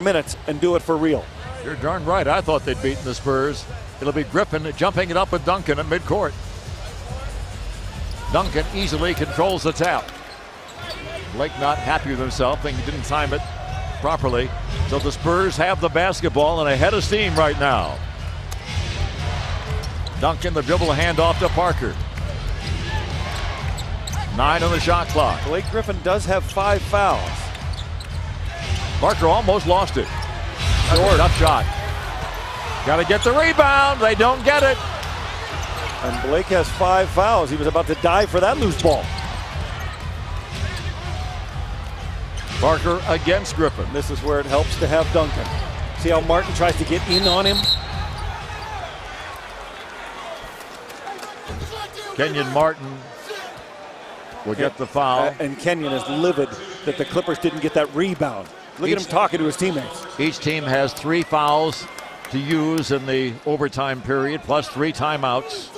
minutes and do it for real. You're darn right. I thought they'd beaten the Spurs. It'll be Griffin jumping it up with Duncan at midcourt. Duncan easily controls the tap. Blake not happy with himself, thinking he didn't time it properly. So the Spurs have the basketball and ahead of steam right now. Duncan, the dribble handoff to Parker. 9 on the shot clock. Blake Griffin does have 5 fouls. Parker almost lost it. Short, up shot. Got to get the rebound. They don't get it. And Blake has 5 fouls. He was about to dive for that loose ball. Parker against Griffin. This is where it helps to have Duncan. See how Martin tries to get in on him? Kenyon Martin will get the foul. And Kenyon is livid that the Clippers didn't get that rebound. Look at him talking to his teammates. Each team has 3 fouls to use in the overtime period, plus 3 timeouts.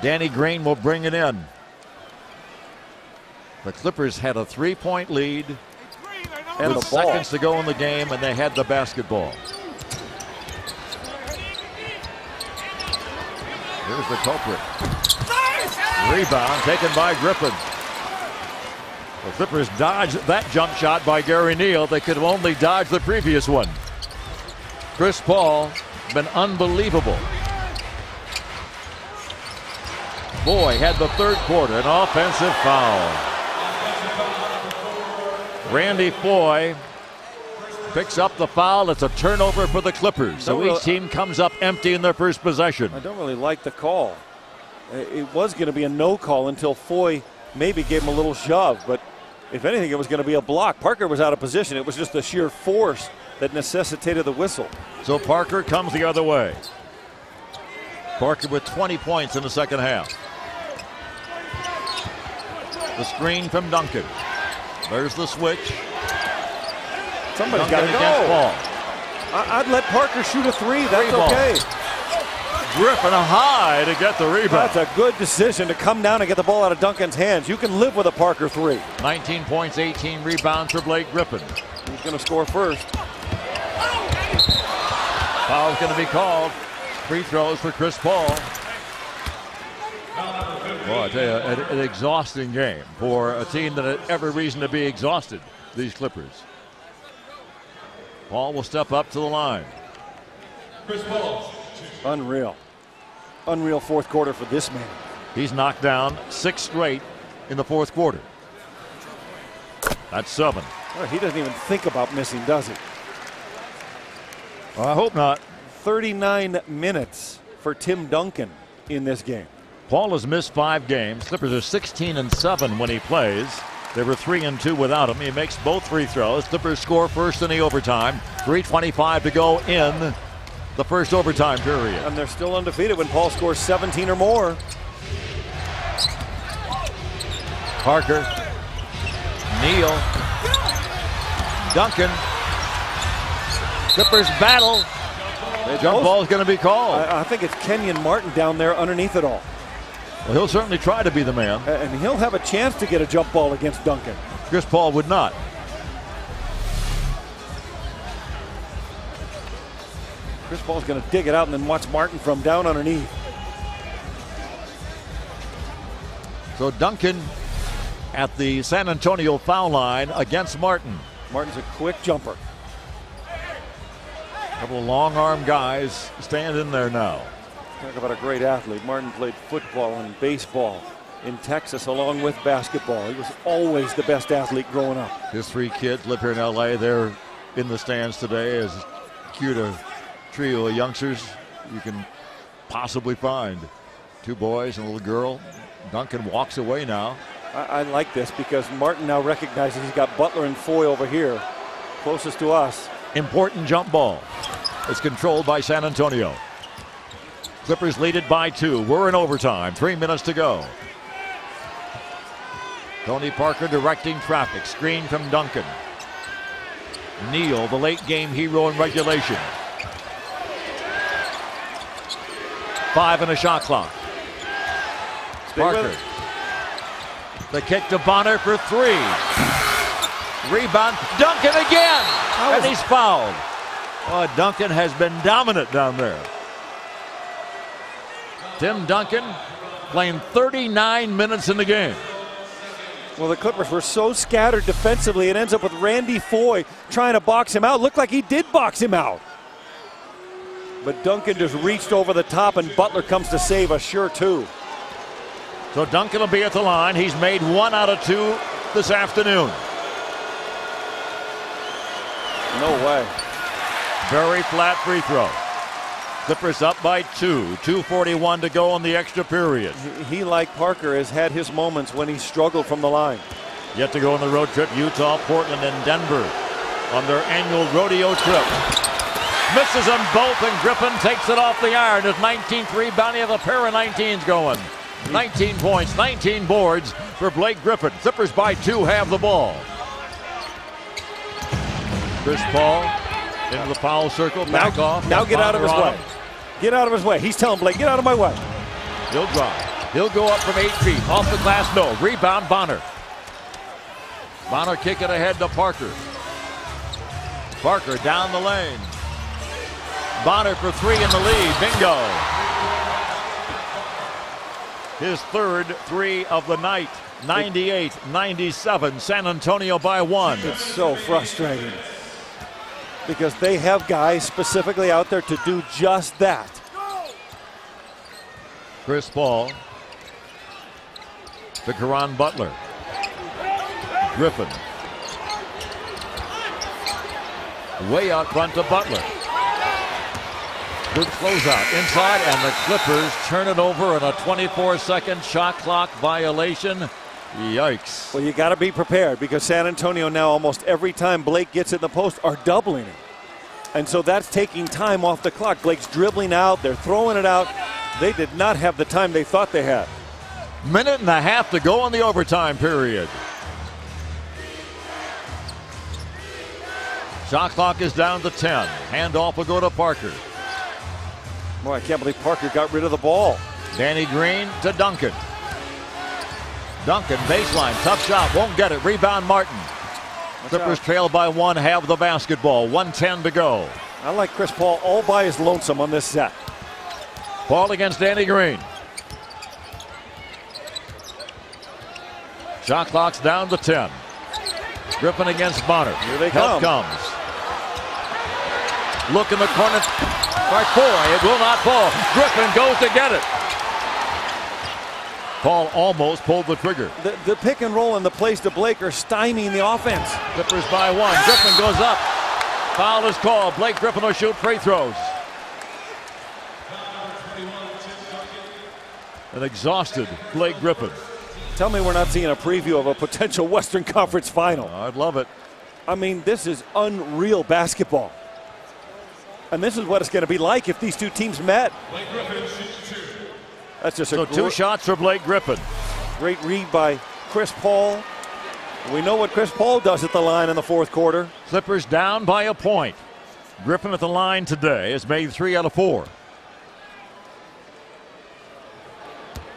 Danny Green will bring it in. The Clippers had a 3-point lead and with seconds to go in the game, and they had the basketball. Here's the culprit. Rebound taken by Griffin. The Clippers dodged that jump shot by Gary Neal. They could have only dodged the previous one. Chris Paul been unbelievable. Boy had the third quarter, an offensive foul. Randy Foye picks up the foul. It's a turnover for the Clippers. So each team comes up empty in their first possession. I don't really like the call. It was going to be a no call until Foye maybe gave him a little shove, but if anything, it was going to be a block. Parker was out of position. It was just the sheer force that necessitated the whistle. So Parker comes the other way. Parker with 20 points in the second half. The screen from Duncan. There's the switch. Somebody's got to go. I'd let Parker shoot a 3. That's okay. Griffin high to get the rebound. That's a good decision to come down and get the ball out of Duncan's hands. You can live with a Parker 3. 19 points, 18 rebounds for Blake Griffin. Who's going to score first? Foul's going to be called. Free throws for Chris Paul. Well, I tell you, an exhausting game for a team that had every reason to be exhausted, these Clippers. Paul will step up to the line. Chris Paul. Unreal. Unreal fourth quarter for this man. He's knocked down 6 straight in the fourth quarter. That's 7. Well, he doesn't even think about missing, does he? Well, I hope not. 39 minutes for Tim Duncan in this game. Paul has missed 5 games. Clippers are 16-7 when he plays. They were 3-2 without him. He makes both free throws. Clippers score first in the overtime. 3:25 to go in the first overtime period. And they're still undefeated when Paul scores 17 or more. Parker. Neal. Duncan. Clippers battle. The jump ball is going to be called. I think it's Kenyon Martin down there underneath it all. Well, he'll certainly try to be the man. And he'll have a chance to get a jump ball against Duncan. Chris Paul would not. Chris Paul's going to dig it out and then watch Martin from down underneath. So Duncan at the San Antonio foul line against Martin. Martin's a quick jumper. A couple of long arm guys stand in there now. Talk about a great athlete. Martin played football and baseball in Texas along with basketball. He was always the best athlete growing up. His 3 kids live here in LA. They're in the stands today. As cute a trio of youngsters you can possibly find. 2 boys and a little girl. Duncan walks away now. I like this because Martin now recognizes he's got Butler and Foye over here, closest to us. Important jump ball. It's controlled by San Antonio. Clippers lead it by 2. We're in overtime. 3 minutes to go. Tony Parker directing traffic. Screen from Duncan. Neal, the late game hero in regulation. 5 on the shot clock. Parker. The kick to Bonner for 3. Rebound. Duncan again. And he's fouled. Oh, Duncan has been dominant down there. Tim Duncan playing 39 minutes in the game. Well, the Clippers were so scattered defensively, it ends up with Randy Foye trying to box him out. Looked like he did box him out. But Duncan just reached over the top, and Butler comes to save a sure two. So Duncan will be at the line. He's made 1 out of 2 this afternoon. No way. Very flat free throw. Clippers up by 2. 2:41 to go in the extra period. He, like Parker, has had his moments when he struggled from the line. Yet to go on the road trip, Utah, Portland, and Denver on their annual rodeo trip. Misses them both, and Griffin takes it off the iron. His 19th rebound. He has a pair of 19s going. 19 points, 19 boards for Blake Griffin. Clippers by 2 have the ball. Chris Paul into the foul circle, back off. Now get out of his way. Get out of his way. He's telling Blake, get out of my way. He'll drive. He'll go up from 8 feet. Off the glass, no. Rebound, Bonner. Bonner kick it ahead to Parker. Parker down the lane. Bonner for 3 in the lead. Bingo. His third 3 of the night. 98-97. San Antonio by 1. It's so frustrating, because they have guys specifically out there to do just that. Chris Paul to Caron Butler. Griffin way out front to Butler. Good closeout inside, and the Clippers turn it over on a 24-second shot clock violation. Yikes. Well, you got to be prepared, because San Antonio now, almost every time Blake gets in the post, are doubling it. And so that's taking time off the clock. Blake's dribbling out. They're throwing it out. They did not have the time they thought they had. Minute and a half to go in the overtime period. Shot clock is down to 10. Handoff will go to Parker. Boy, I can't believe Parker got rid of the ball. Danny Green to Duncan. Duncan, baseline, tough shot, won't get it. Rebound, Martin. Clippers trail by 1, have the basketball. 1:10 to go. I like Chris Paul all by his lonesome on this set. Paul against Danny Green. Shot clock's down to 10. Griffin against Bonner. Here they Help come. comes. Look in the corner by Foye. It will not fall. Griffin goes to get it. Paul almost pulled the trigger. The pick and roll and the plays to Blake are stymieing the offense. Clippers by 1. Griffin goes up. Foul is called. Blake Griffin will shoot free throws. An exhausted Blake Griffin. Tell me we're not seeing a preview of a potential Western Conference final. I'd love it. I mean, this is unreal basketball. And this is what it's going to be like if these two teams met. That's just so 2 shots for Blake Griffin. Great read by Chris Paul. We know what Chris Paul does at the line in the fourth quarter. Clippers down by a point. Griffin at the line today has made 3 out of 4.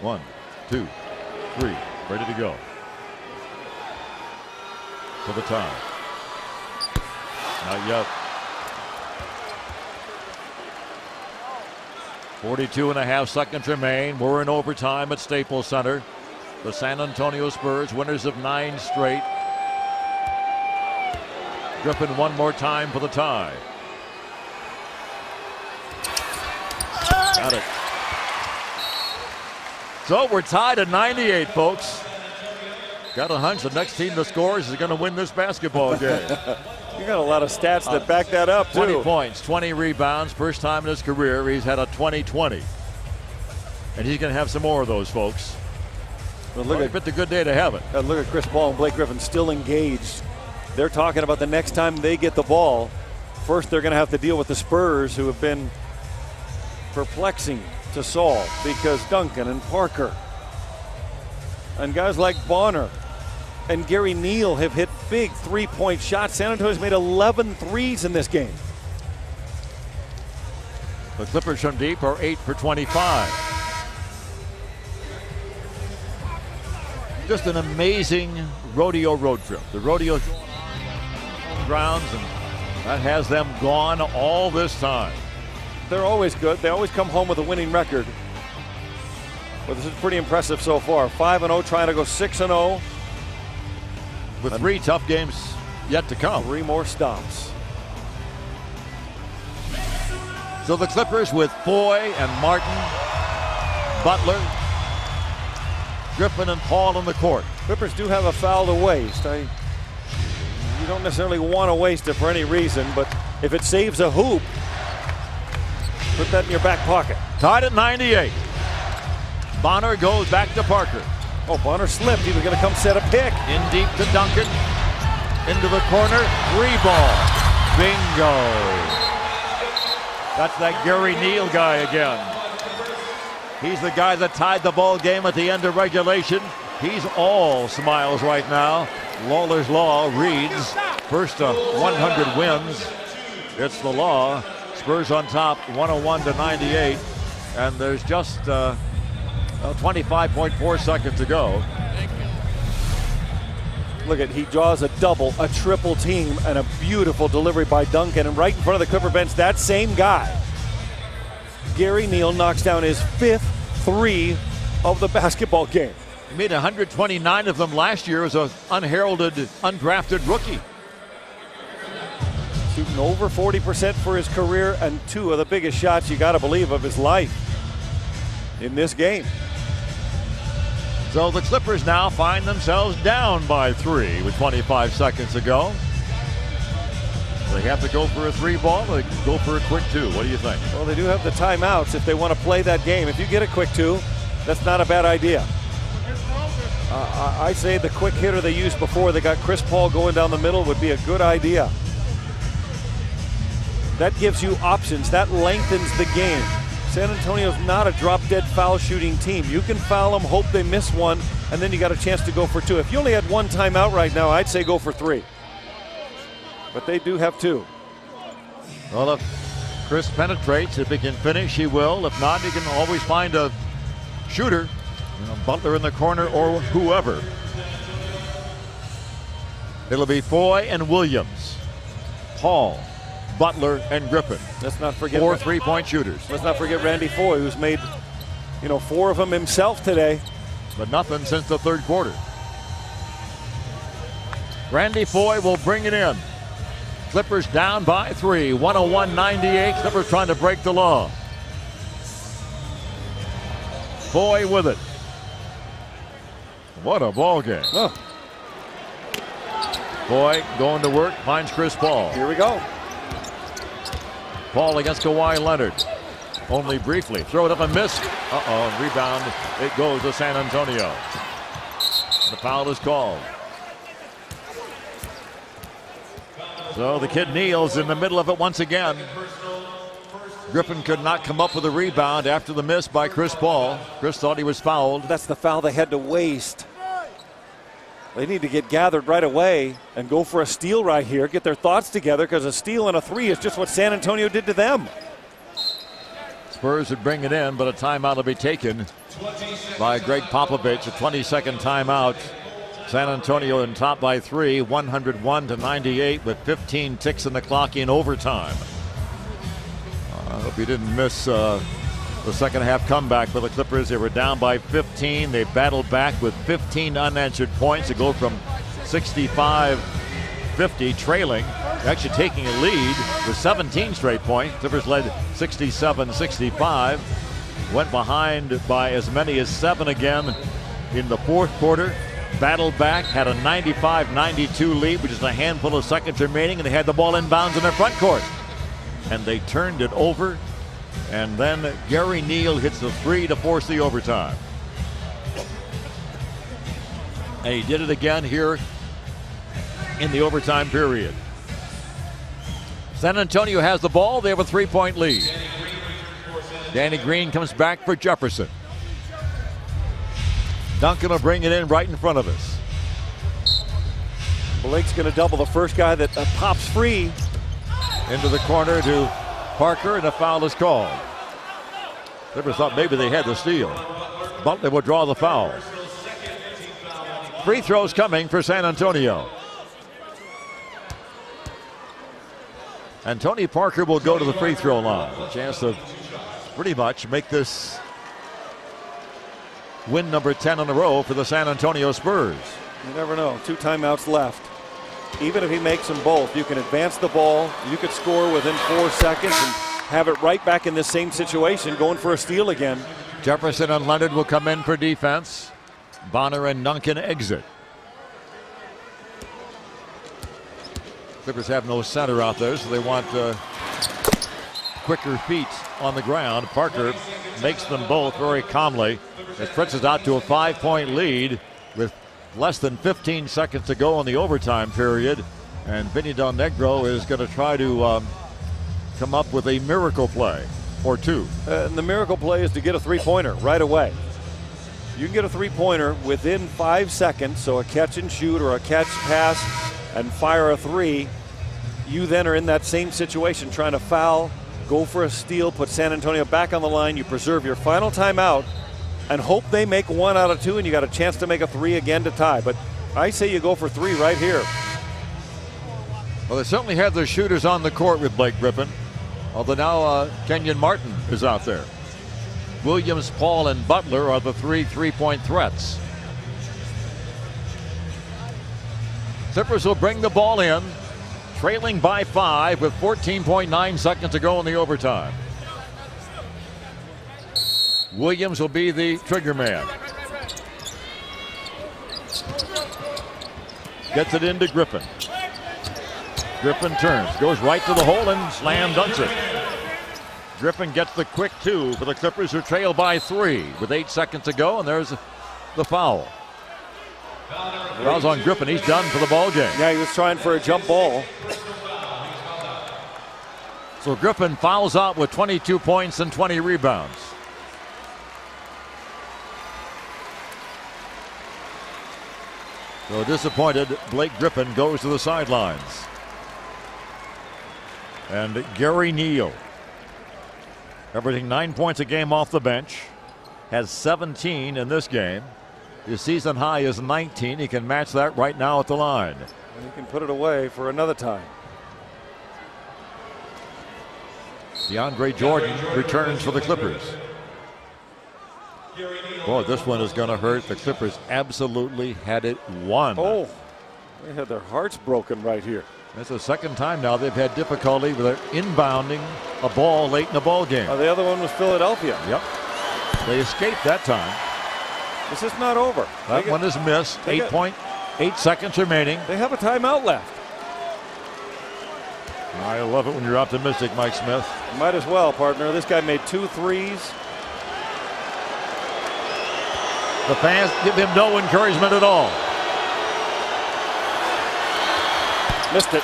1, 2, 3, ready to go. For the tie. Not yet. 42.5 seconds remain. We're in overtime at Staples Center. The San Antonio Spurs, winners of 9 straight. Griffin one more time for the tie. Got it. So we're tied at 98, folks. Got a hunch the next team that scores is going to win this basketball game. You got a lot of stats that back that up, too. 20 points, 20 rebounds. First time in his career he's had a 20-20. And he's going to have some more of those, folks. Well, look it's a good day to have it. Look at Chris Paul and Blake Griffin still engaged. They're talking about the next time they get the ball. First, they're going to have to deal with the Spurs, who have been perplexing to solve, because Duncan and Parker and guys like Bonner and Gary Neal have hit big three-point shots. San Antonio's made 11 threes in this game. The Clippers from deep are 8 for 25. Just an amazing rodeo road trip. The rodeo grounds, and that has them gone all this time. They're always good. They always come home with a winning record. But this is pretty impressive so far. 5-0, trying to go 6-0. With 3 tough games yet to come. 3 more stops. So the Clippers with Foy and Martin, Butler, Griffin and Paul on the court. Clippers do have a foul to waste. You don't necessarily want to waste it for any reason, but if it saves a hoop, put that in your back pocket. Tied at 98. Bonner goes back to Parker. Oh, Bonner slipped. He was going to come set a pick. In deep to Duncan. Into the corner. 3-ball. Bingo. That's that Gary Neal guy again. He's the guy that tied the ball game at the end of regulation. He's all smiles right now. Lawler's Law reads first to 100 wins. It's the Law. Spurs on top 101-98. And there's just 25.4 seconds to go. Look at, he draws a double, a triple team, and a beautiful delivery by Duncan. And right in front of the Clipper bench, that same guy, Gary Neal, knocks down his 5th 3 of the basketball game. He made 129 of them last year as an unheralded, undrafted rookie. Shooting over 40% for his career, and 2 of the biggest shots, you got to believe, of his life in this game. So the Clippers now find themselves down by 3 with 25 seconds to go. They have to go for a 3-ball. They can go for a quick 2. What do you think? Well, they do have the timeouts if they want to play that game. If you get a quick 2, that's not a bad idea. I say the quick hitter they used before, they got Chris Paul going down the middle, would be a good idea. That gives you options. That lengthens the game. San Antonio's not a drop-dead foul shooting team. You can foul them, hope they miss one, and then you got a chance to go for 2. If you only had 1 timeout right now, I'd say go for 3. But they do have 2. Well, if Chris penetrates, if he can finish, he will. If not, he can always find a shooter. Butler in the corner or whoever. It'll be Foy and Williams, Paul, Butler, and Griffin. Let's not forget 4 3-point shooters. Let's not forget Randy Foy, who's made, 4 of them himself today. But nothing since the 3rd quarter. Randy Foy will bring it in. Clippers down by 3, 101-98. Clippers trying to break the law. Foy with it. What a ball game. Oh. Foy going to work, finds Chris Paul. Here we go. Paul against Kawhi Leonard. Only briefly. Throw it up and miss. Rebound. It goes to San Antonio. The foul is called. So the kid kneels in the middle of it once again. Griffin could not come up with a rebound after the miss by Chris Paul. Chris thought he was fouled. That's the foul they had to waste. They need to get gathered right away and go for a steal right here. Get their thoughts together, because a steal and a 3 is just what San Antonio did to them. Spurs would bring it in, but a timeout will be taken by Greg Popovich. A 20-second timeout. San Antonio in top by 3, 101-98 with 15 ticks in the clock in overtime. I hope you didn't miss the second half comeback for the Clippers. They were down by 15. They battled back with 15 unanswered points to go from 65-50 trailing, actually taking a lead with 17 straight points. Clippers led 67-65. Went behind by as many as 7 again in the 4th quarter. Battled back, had a 95-92 lead with just a handful of seconds remaining, and they had the ball inbounds in their front court. And they turned it over, and then Gary Neal hits the 3 to force the overtime. And he did it again here in the overtime period. San Antonio has the ball. They have a 3-point lead. Danny Green comes back for Jefferson. Duncan will bring it in right in front of us. Blake's going to double the first guy that pops free. Into the corner to Parker, and a foul is called. Never thought maybe they had the steal. Butler will draw the foul. Free throws coming for San Antonio. And Tony Parker will go to the free throw line. A chance to pretty much make this win number 10 in a row for the San Antonio Spurs. You never know. 2 timeouts left. Even if he makes them both, you can advance the ball. You could score within 4 seconds and have it right back in this same situation, going for a steal again. Jefferson and Leonard will come in for defense. Bonner and Duncan exit. Clippers have no center out there, so they want quicker feet on the ground. Parker makes them both very calmly. It stretches out to a 5-point lead with less than 15 seconds to go in the overtime period. And Vinny Del Negro is going to try to come up with a miracle play or two. And the miracle play is to get a three-pointer right away. You can get a three-pointer within 5 seconds, so a catch and shoot or a catch pass and fire a three. You then are in that same situation trying to foul, go for a steal, put San Antonio back on the line. You preserve your final timeout and hope they make 1 out of 2, and you got a chance to make a 3 again to tie. But I say you go for 3 right here. Well, they certainly have their shooters on the court with Blake Griffin, although now Kenyon Martin is out there. Williams, Paul, and Butler are the 3 3-point threats. Clippers will bring the ball in, trailing by 5 with 14.9 seconds to go in the overtime. Williams will be the trigger man. Gets it into Griffin. Griffin turns, goes right to the hole and slam dunks it. Griffin gets the quick 2 for the Clippers, who trail by 3 with 8 seconds to go, and there's the foul. Foul's on Griffin. He's done for the ball game. Yeah, he was trying for a jump ball. So Griffin fouls out with 22 points and 20 rebounds. So disappointed, Blake Griffin goes to the sidelines. And Gary Neal, averaging 9 points a game off the bench, has 17 in this game. His season high is 19. He can match that right now at the line. He can put it away for another time. DeAndre Jordan returns for the Clippers. Boy, this one is going to hurt. The Clippers absolutely had it won. Oh, they had their hearts broken right here. That's the second time now they've had difficulty with their inbounding a ball late in the ball game. The other one was Philadelphia. Yep. They escaped that time. This is not over. That one is missed. 8.8 seconds remaining. They have a timeout left. I love it when you're optimistic, Mike Smith. Might as well, partner. This guy made 2 threes. The fans give him no encouragement at all. Missed it.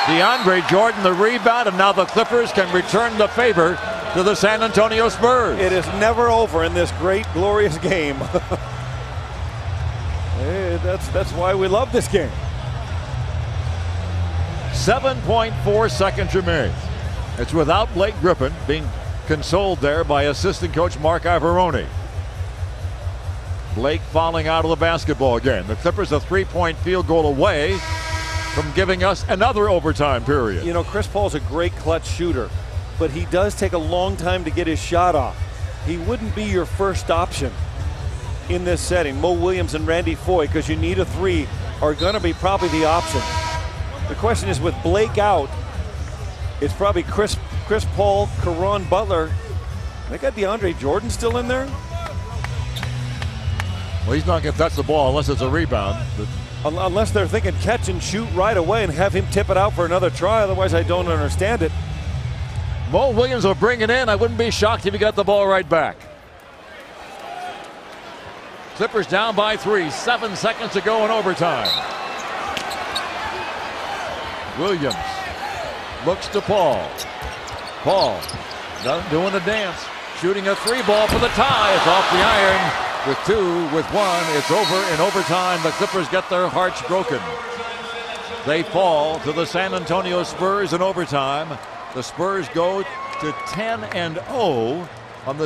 DeAndre Jordan the rebound, and now the Clippers can return the favor to the San Antonio Spurs. It is never over in this great, glorious game. Hey, that's why we love this game. 7.4 seconds remain. It's without Blake Griffin, being consoled there by assistant coach Mark Ivaroni. Blake falling out of the basketball game. The Clippers a 3-point field goal away from giving us another overtime period. You know, Chris Paul's a great clutch shooter, but he does take a long time to get his shot off. He wouldn't be your first option in this setting. Mo Williams and Randy Foye, because you need a 3, are going to be probably the option. The question is, with Blake out, it's probably Chris Paul, Caron Butler. They got DeAndre Jordan still in there? Well, he's not going to touch the ball unless it's a rebound. Unless they're thinking catch and shoot right away and have him tip it out for another try. Otherwise, I don't understand it. Mo Williams will bring it in. I wouldn't be shocked if he got the ball right back. Clippers down by 3. 7 seconds to go in overtime. Williams looks to Paul. Paul doing the dance. Shooting a 3 ball for the tie. It's off the iron. With 2, with 1, it's over in overtime. The Clippers get their hearts broken. They fall to the San Antonio Spurs in overtime. The Spurs go to 10-0 on the